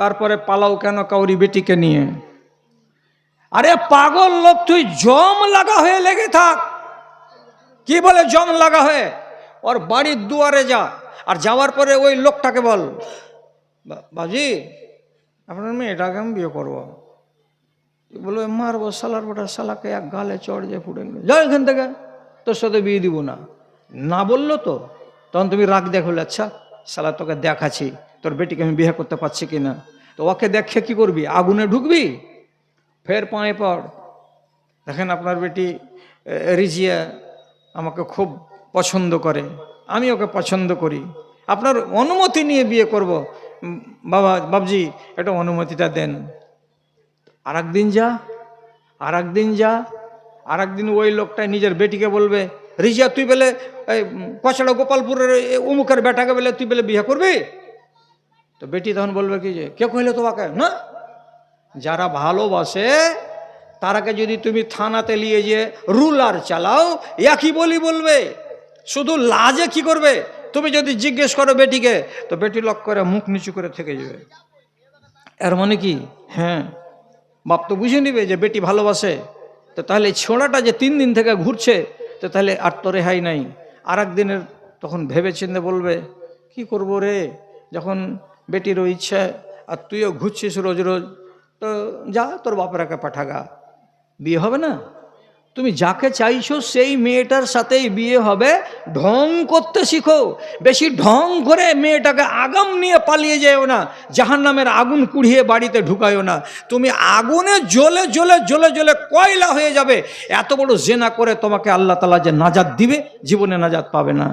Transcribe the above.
তারপরে পালাও কেন কাউরি বেটিকে নিয়ে? আরে পাগল লোক, তুই জম লাগা হয়ে লেগে থাক। কি বলে জম লাগা হয়ে? ওর বাড়ির দুয়ারে যা, আর যাওয়ার পরে ওই লোকটাকে বল, বাজি আপনার মেয়েটাকে আমি বিয়ে করবো। বলবে মারবো শালার বেটা, শালাকে এক গালে চড় যে ফুটে যা এখান থেকে, তোর সাথে বিয়ে দিব না। না বললো তো তখন তুমি রাগ দেখো, আচ্ছা শালা তোকে দেখাচ্ছি তোর বেটিকে আমি বিয়ে করতে পারছি কিনা। তো ওকে দেখে কি করবি? আগুনে ঢুকবি? ফের পায়ে পড়, দেখেন আপনার বেটি রিজিয়া আমাকে খুব পছন্দ করে, আমি ওকে পছন্দ করি, আপনার অনুমতি নিয়ে বিয়ে করব। বাবা বাবজি এটা অনুমতিটা দেন। আর একদিন যা, আর একদিন যা, আর একদিন ওই লোকটা নিজের বেটিকে বলবে, রিজিয়া তুই বলে কচড়া গোপালপুরের অমুকের বেটাকে বলে তুই বলে বিয়ে করবি? তো বেটি তখন বলবে কি যে কে কইলে তোমাকে? না, যারা ভালোবাসে তারাকে যদি তুমি থানাতে নিয়ে যে রুলার চালাও, একই বলবে। শুধু লাজে কি করবে, তুমি যদি জিজ্ঞেস করো বেটিকে, তো বেটি লক করে মুখ নিচু করে থেকে যাবে। এর মানে কি? হ্যাঁ, বাপ তো বুঝে নিবে যে বেটি ভালোবাসে। তো তাহলে ছোঁড়াটা যে 3 দিন থেকে ঘুরছে, তো তাহলে আর তো রেহাই নাই। আর একদিনের তখন ভেবে চিন্তে বলবে কি করব রে, যখন বেটিরও ইচ্ছা আর তুইও ঘুরছিস রোজ রোজ, তো যা তোর বাপরাকে পাঠাগা, বিয়ে হবে না? তুমি যাকে চাইছো সেই মেয়েটার সাথেই বিয়ে হবে। ঢং করতে শিখো, বেশি ঢং করে মেয়েটাকে আগাম নিয়ে পালিয়ে যেও না, জাহান্নামের আগুন কুড়িয়ে বাড়িতে ঢুকায়ও না। তুমি আগুনে জ্বলে জ্বলে জ্বলে জ্বলে কয়লা হয়ে যাবে। এত বড় জেনা করে তোমাকে আল্লাহ তাআলা যে নাজাত দিবে, জীবনে নাজাত পাবে না।